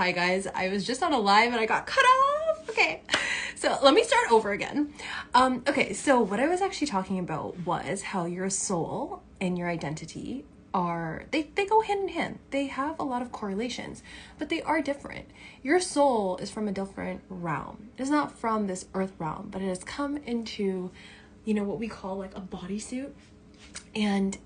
Hi guys, I was just on a live and I got cut off. Okay, so let me start over again. Okay, so what I was actually talking about was how your soul and your identity are, they go hand in hand. They have a lot of correlations, but they are different. Your soul is from a different realm. It is not from this earth realm, but it has come into, what we call like a bodysuit. And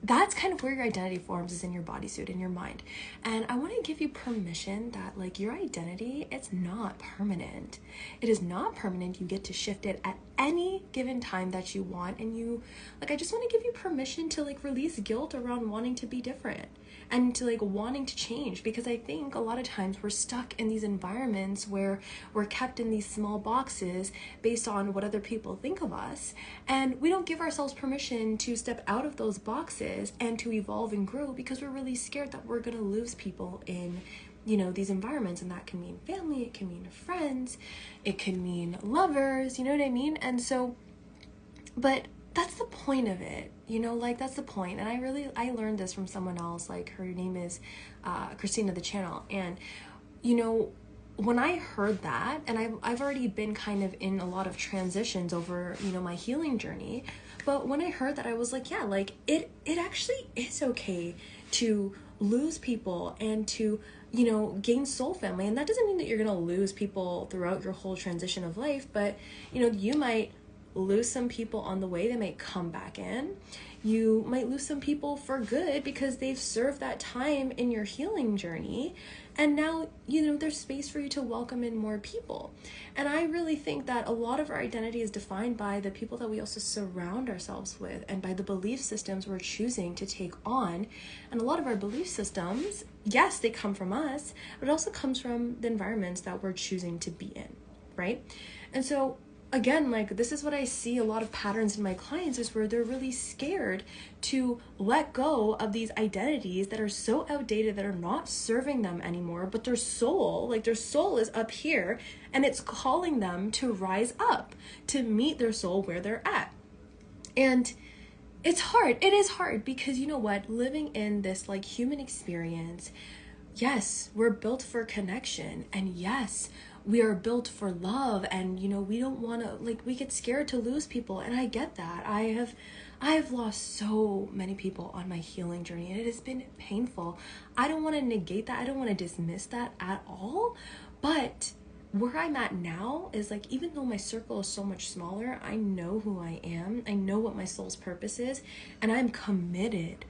that's kind of where your identity forms, is in your bodysuit, in your mind. And I want to give you permission that like your identity, it's not permanent. It is not permanent. You get to shift it at any given time that you want. And I just want to give you permission to like release guilt around wanting to be different and to like wanting to change, because I think a lot of times we're stuck in these environments where we're kept in these small boxes based on what other people think of us, and we don't give ourselves permission to step out of those boxes and to evolve and grow, because we're really scared that we're going to lose people in these environments. And that can mean family, it can mean friends, it can mean lovers, you know what I mean? And so, but that's the point of it, that's the point. And I learned this from someone else, like her name is Christina, the channel. And, when I heard that, and I've already been kind of in a lot of transitions over, my healing journey. But when I heard that, I was like, yeah, like it actually is okay to lose people and to, gain soul family. And that doesn't mean that you're going to lose people throughout your whole transition of life, but, you might lose some people on the way. They might come back in. You might lose some people for good because they've served that time in your healing journey. And now, there's space for you to welcome in more people. And I really think that a lot of our identity is defined by the people that we also surround ourselves with, and by the belief systems we're choosing to take on. And a lot of our belief systems, yes, they come from us, but it also comes from the environments that we're choosing to be in, right? And so again, like this is what I see a lot of patterns in my clients, is where they're really scared to let go of these identities that are so outdated, that are not serving them anymore, but their soul is up here and it's calling them to rise up, to meet their soul where they're at. And it's hard. It is hard because living in this like human experience, yes, we're built for connection, and yes, we are built for love, and we don't want to, we get scared to lose people. And I get that. I have lost so many people on my healing journey, and it has been painful. I don't want to negate that. I don't want to dismiss that at all. But where I'm at now is like, even though my circle is so much smaller, I know who I am. I know what my soul's purpose is, and I'm committed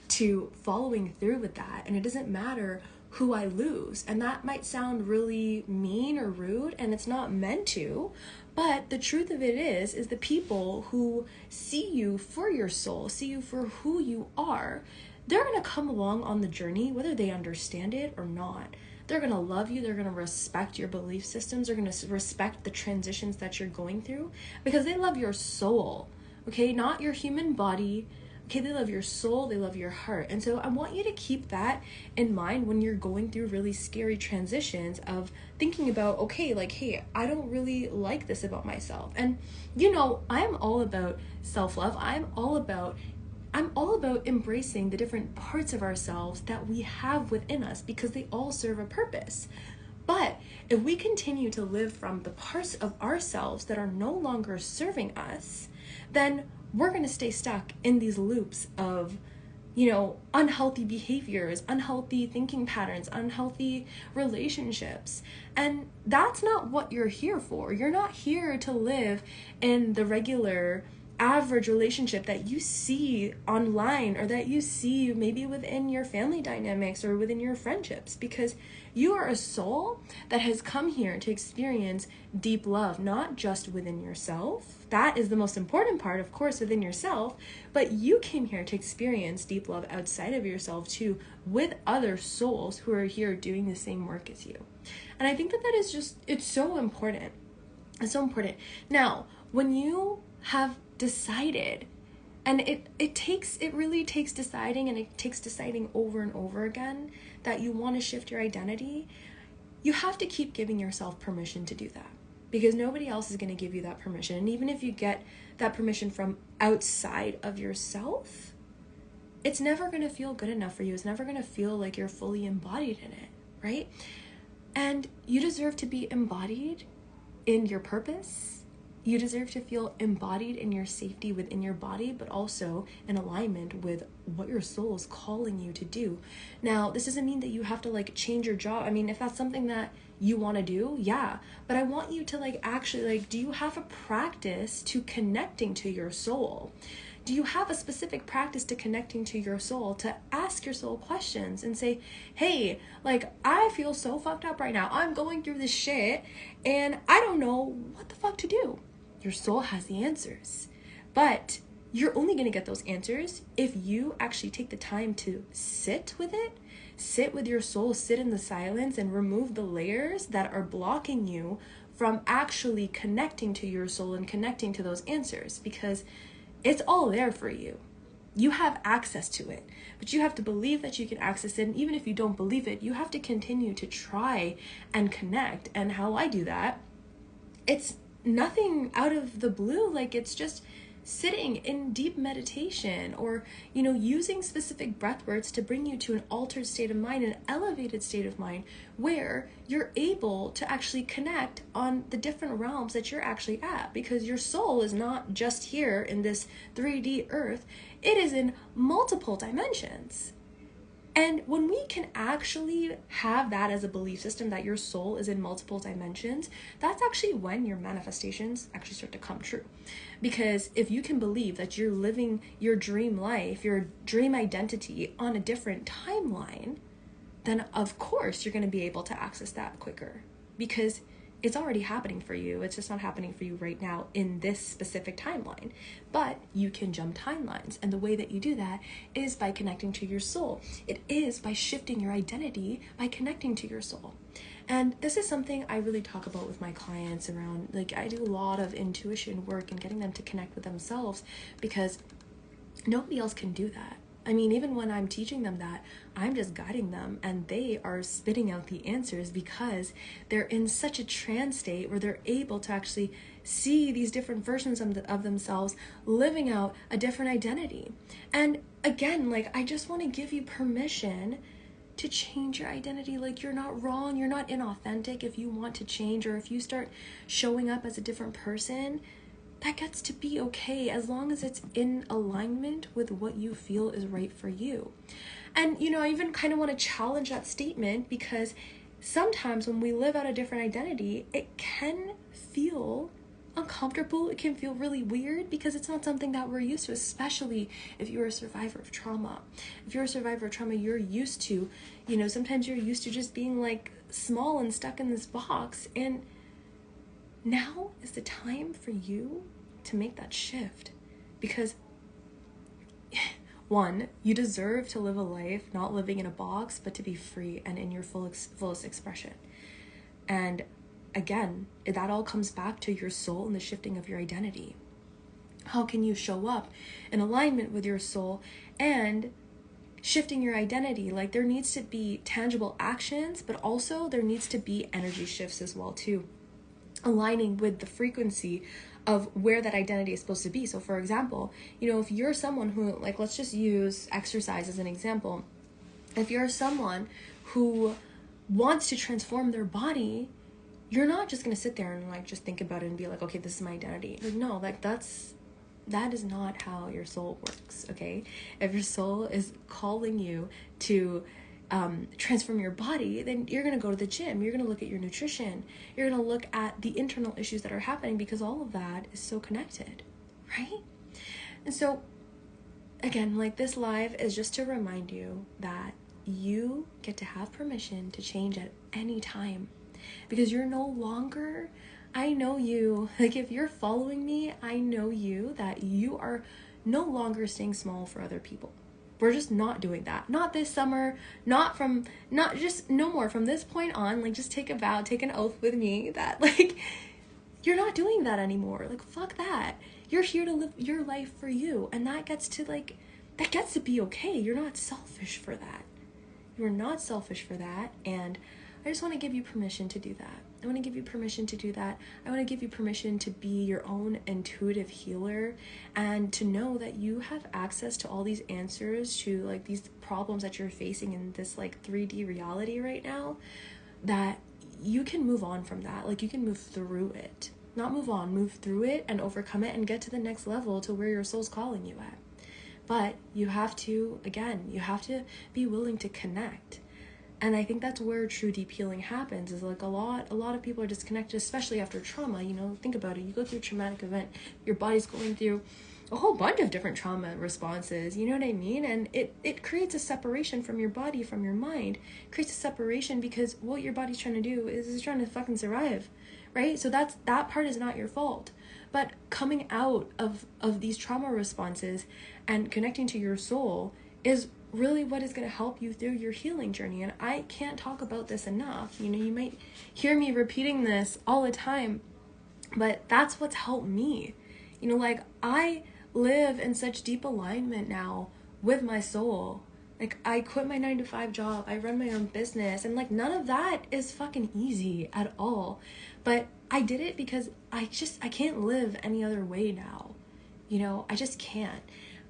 to following through with that. And it doesn't matter who I lose. And that might sound really mean or rude, and it's not meant to, but the truth of it is the people who see you for your soul, see you for who you are, they're going to come along on the journey, whether they understand it or not. They're going to love you. They're going to respect your belief systems. They're going to respect the transitions that you're going through, because they love your soul, okay? Not your human body. Okay, they love your soul, they love your heart. And so I want you to keep that in mind when you're going through really scary transitions of thinking about, okay, like, hey, I don't really like this about myself. And, I'm all about self-love. I'm all about embracing the different parts of ourselves that we have within us, because they all serve a purpose. But if we continue to live from the parts of ourselves that are no longer serving us, then we're going to stay stuck in these loops of, unhealthy behaviors, unhealthy thinking patterns, unhealthy relationships. And that's not what you're here for. You're not here to live in the regular average relationship that you see online, or that you see maybe within your family dynamics or within your friendships, because you are a soul that has come here to experience deep love, not just within yourself. That is the most important part, of course, within yourself, but you came here to experience deep love outside of yourself too, with other souls who are here doing the same work as you. And I think that is just, it's so important. It's so important. Now, when you have decided, and it really takes deciding, and it takes deciding over and over again, that you want to shift your identity, you have to keep giving yourself permission to do that, because nobody else is going to give you that permission. And even if you get that permission from outside of yourself, it's never going to feel good enough for you. It's never going to feel like you're fully embodied in it, right? And you deserve to be embodied in your purpose. You deserve to feel embodied in your safety within your body, but also in alignment with what your soul is calling you to do. Now, this doesn't mean that you have to like change your job. I mean, if that's something that you want to do, yeah. But I want you to like actually like, do you have a practice to connecting to your soul? Do you have a specific practice to connecting to your soul, to ask your soul questions and say, hey, like, I feel so fucked up right now. I'm going through this shit and I don't know what the fuck to do. Your soul has the answers, but you're only going to get those answers if you actually take the time to sit with it, sit with your soul, sit in the silence and remove the layers that are blocking you from actually connecting to your soul and connecting to those answers, because it's all there for you. You have access to it, but you have to believe that you can access it. And even if you don't believe it, you have to continue to try and connect. And how I do that, it's nothing out of the blue. Like, it's just sitting in deep meditation or, you know, using specific breath words to bring you to an altered state of mind, an elevated state of mind where you're able to actually connect on the different realms that you're actually at, because your soul is not just here in this 3D earth. It is in multiple dimensions. And when we can actually have that as a belief system, that your soul is in multiple dimensions, that's actually when your manifestations actually start to come true. Because if you can believe that you're living your dream life, your dream identity on a different timeline, then of course you're going to be able to access that quicker, because it's already happening for you. It's just not happening for you right now in this specific timeline. But you can jump timelines. And the way that you do that is by connecting to your soul. It is by shifting your identity, by connecting to your soul. And this is something I really talk about with my clients around, like, I do a lot of intuition work and getting them to connect with themselves, because nobody else can do that. I mean, even when I'm teaching them that, I'm just guiding them and they are spitting out the answers, because they're in such a trance state where they're able to actually see these different versions of themselves living out a different identity. And again, like, I just want to give you permission to change your identity. Like, you're not wrong. You're not inauthentic if you want to change, or if you start showing up as a different person. That gets to be okay, as long as it's in alignment with what you feel is right for you. And, you know, I even kind of want to challenge that statement, because sometimes when we live out a different identity, it can feel uncomfortable. It can feel really weird, because it's not something that we're used to, especially if you're a survivor of trauma. If you're a survivor of trauma, you're used to, you know, sometimes you're used to just being like small and stuck in this box. And now is the time for you to make that shift, because one, you deserve to live a life not living in a box, but to be free and in your fullest expression. And again, that all comes back to your soul and the shifting of your identity. How can you show up in alignment with your soul and shifting your identity? Like, there needs to be tangible actions, but also there needs to be energy shifts as well too, aligning with the frequency of where that identity is supposed to be. So for example, you know, if you're someone who, like, let's just use exercise as an example. If you're someone who wants to transform their body, you're not just going to sit there and like just think about it and be like, okay, this is my identity. Like, no, like that is not how your soul works. Okay. If your soul is calling you to transform your body, then you're going to go to the gym. You're going to look at your nutrition. You're going to look at the internal issues that are happening, because all of that is so connected, right? And so again, like, this live is just to remind you that you get to have permission to change at any time, because you're no longer, I know you, like, if you're following me, I know you, that you are no longer staying small for other people. We're just not doing that. Not this summer, no more. From this point on, like, just take a vow, take an oath with me that, like, you're not doing that anymore. Like, fuck that. You're here to live your life for you. And that gets to be okay. You're not selfish for that. You're not selfish for that. And I just want to give you permission to do that. I want to give you permission to do that. I want to give you permission to be your own intuitive healer, and to know that you have access to all these answers to like these problems that you're facing in this like 3D reality right now, that you can move on from that. Like, you can move through it. Not move on, move through it and overcome it and get to the next level, to where your soul's calling you at. But you have to, again, you have to be willing to connect. And I think that's where true deep healing happens, is like a lot of people are disconnected, especially after trauma. You know, think about it. You go through a traumatic event, your body's going through a whole bunch of different trauma responses, you know what I mean? And it creates a separation from your body, from your mind. It creates a separation because what your body's trying to do is trying to fucking survive, right? So that part is not your fault. But coming out of these trauma responses and connecting to your soul is really what is going to help you through your healing journey. And I can't talk about this enough. You know, you might hear me repeating this all the time, but that's what's helped me. You know, like, I live in such deep alignment now with my soul. Like, I quit my 9-to-5 job, I run my own business, and like, none of that is fucking easy at all. But I did it because I can't live any other way now. You know, I just can't.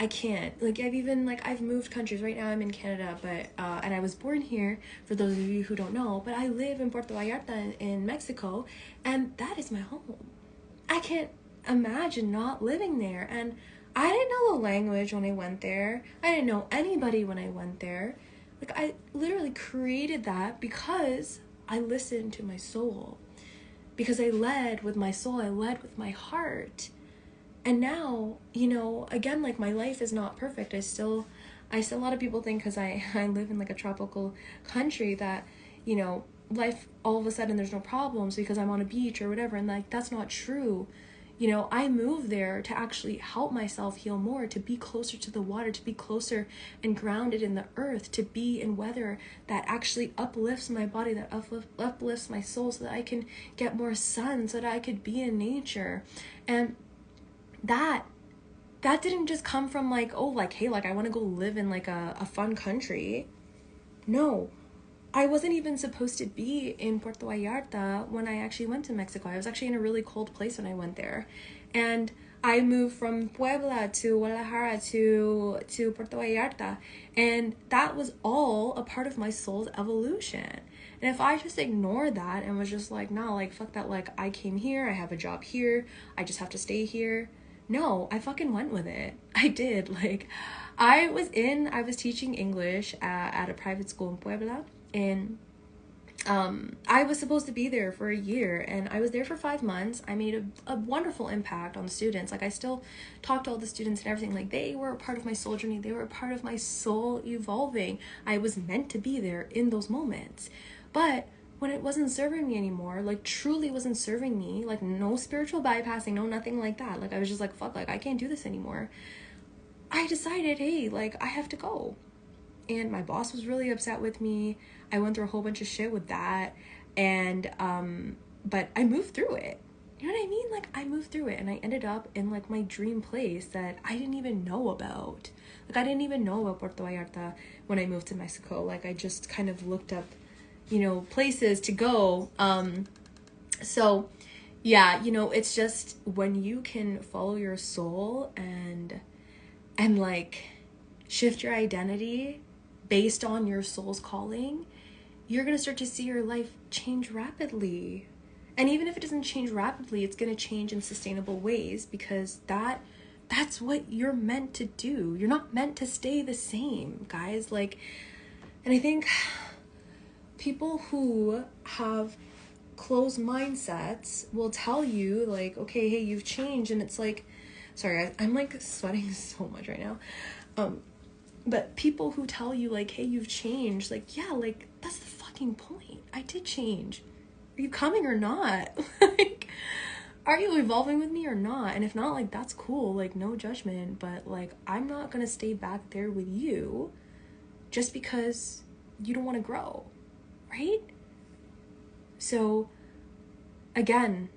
I can't. Like, I've moved countries. Right now I'm in Canada, but, and I was born here, for those of you who don't know, but I live in Puerto Vallarta in Mexico, and that is my home. I can't imagine not living there. And I didn't know the language when I went there. I didn't know anybody when I went there. Like, I literally created that because I listened to my soul. Because I led with my soul, I led with my heart. And now, you know, again, like, my life is not perfect. I still a lot of people think, because I live in like a tropical country, that, you know, life, all of a sudden there's no problems because I'm on a beach or whatever. And like, that's not true. You know, I moved there to actually help myself heal more, to be closer to the water, to be closer and grounded in the earth, to be in weather that actually uplifts my body, that uplifts my soul, so that I can get more sun, so that I could be in nature. And that didn't just come from like, oh, like, hey, like, I want to go live in like a fun country. No, I wasn't even supposed to be in Puerto Vallarta when I actually went to Mexico. I was actually in a really cold place when I went there. And I moved from Puebla to Guadalajara to Puerto Vallarta. And that was all a part of my soul's evolution. And if I just ignored that and was just like, nah, like, fuck that, like, I came here, I have a job here, I just have to stay here. No, I fucking went with it. I did. Like, I was teaching English at a private school in Puebla. And I was supposed to be there for a year, and I was there for 5 months. I made a wonderful impact on the students. Like, I still talked to all the students and everything. Like, they were a part of my soul journey. They were a part of my soul evolving. I was meant to be there in those moments. But when it wasn't serving me anymore, like, truly wasn't serving me, like, no spiritual bypassing, no nothing like that. Like, I was just like, fuck, like, I can't do this anymore. I decided, hey, like, I have to go. And my boss was really upset with me. I went through a whole bunch of shit with that. And, but I moved through it. You know what I mean? Like, I moved through it, and I ended up in like my dream place that I didn't even know about. Like, I didn't even know about Puerto Vallarta when I moved to Mexico. Like, I just kind of looked up, you know, places to go. So yeah, you know, it's just when you can follow your soul and like shift your identity based on your soul's calling, you're going to start to see your life change rapidly. And even if it doesn't change rapidly, it's going to change in sustainable ways, because that's what you're meant to do. You're not meant to stay the same, guys. Like, and I think people who have closed mindsets will tell you, like, okay, hey, you've changed. And it's like, sorry, I'm like sweating so much right now. But people who tell you, like, hey, you've changed, like, yeah, like, that's the fucking point. I did change. Are you coming or not? Like, are you evolving with me or not? And if not, like, that's cool. Like, no judgment. But, like, I'm not going to stay back there with you just because you don't want to grow, right? So, again,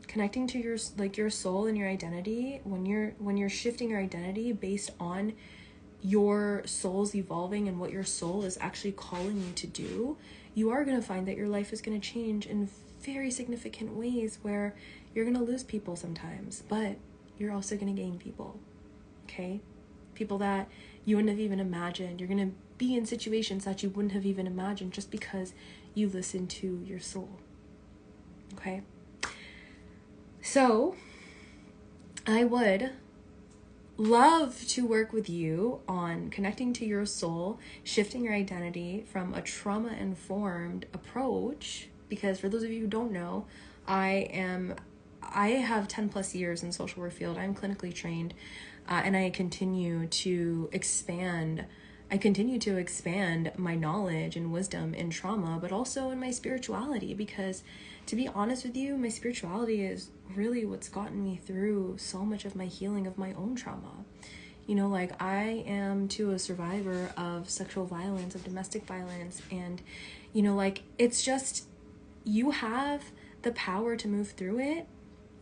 connecting to your soul and your identity, when you're shifting your identity based on your soul's evolving and what your soul is actually calling you to do, you are going to find that your life is going to change in very significant ways, where you're going to lose people sometimes, but you're also going to gain people. Okay? People that you wouldn't have even imagined. You're going to be in situations that you wouldn't have even imagined just because you listen to your soul. Okay? So, I would love to work with you on connecting to your soul, shifting your identity from a trauma-informed approach, because for those of you who don't know, I have 10 plus years in social work field. I'm clinically trained, and I continue to expand my knowledge and wisdom in trauma, but also in my spirituality, because to be honest with you, my spirituality is really what's gotten me through so much of my healing of my own trauma. You know, like, I am too a survivor of sexual violence, of domestic violence, and, you know, like, it's just, you have the power to move through it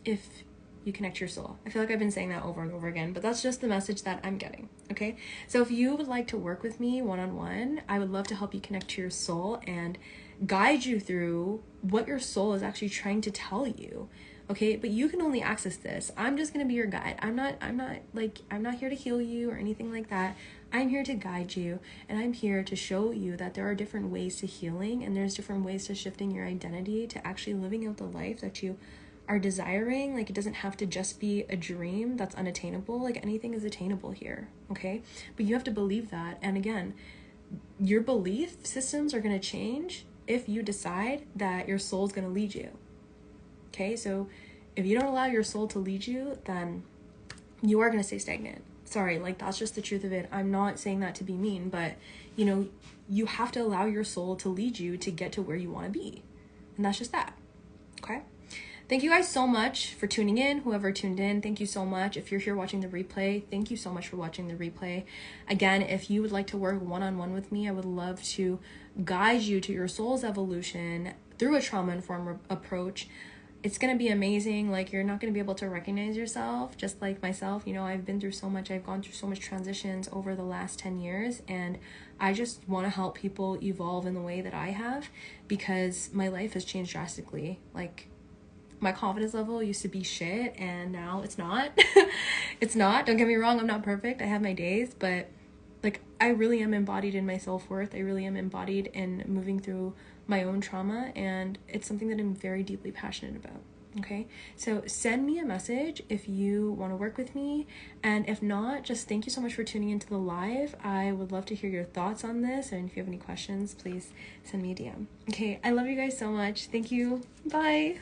if you connect your soul. I feel like I've been saying that over and over again, but that's just the message that I'm getting, okay? So if you would like to work with me one-on-one, I would love to help you connect to your soul and guide you through what your soul is actually trying to tell you, okay? But you can only access this. I'm just going to be your guide. I'm not here to heal you or anything like that. I'm here to guide you, and I'm here to show you that there are different ways to healing, and there's different ways to shifting your identity to actually living out the life that you are desiring. Like, it doesn't have to just be a dream that's unattainable. Like, anything is attainable here, okay? But you have to believe that. And again, your belief systems are going to change if you decide that your soul is going to lead you, okay? So if you don't allow your soul to lead you, then you are going to stay stagnant. Sorry, like, that's just the truth of it. I'm not saying that to be mean, but, you know, you have to allow your soul to lead you to get to where you want to be. And that's just that, okay? Thank you guys so much for tuning in. Whoever tuned in, thank you so much. If you're here watching the replay, thank you so much for watching the replay. Again, if you would like to work one-on-one with me, I would love to guide you to your soul's evolution through a trauma-informed approach. It's going to be amazing. Like, you're not going to be able to recognize yourself, just like myself. You know, I've been through so much. I've gone through so much transitions over the last 10 years, and I just want to help people evolve in the way that I have, because my life has changed drastically. Like, my confidence level used to be shit, and now it's not. It's not. Don't get me wrong. I'm not perfect. I have my days, but, like, I really am embodied in my self-worth. I really am embodied in moving through my own trauma, and it's something that I'm very deeply passionate about. Okay, so send me a message if you want to work with me, and if not, just thank you so much for tuning into the live. I would love to hear your thoughts on this, and if you have any questions, please send me a DM. Okay, I love you guys so much. Thank you. Bye.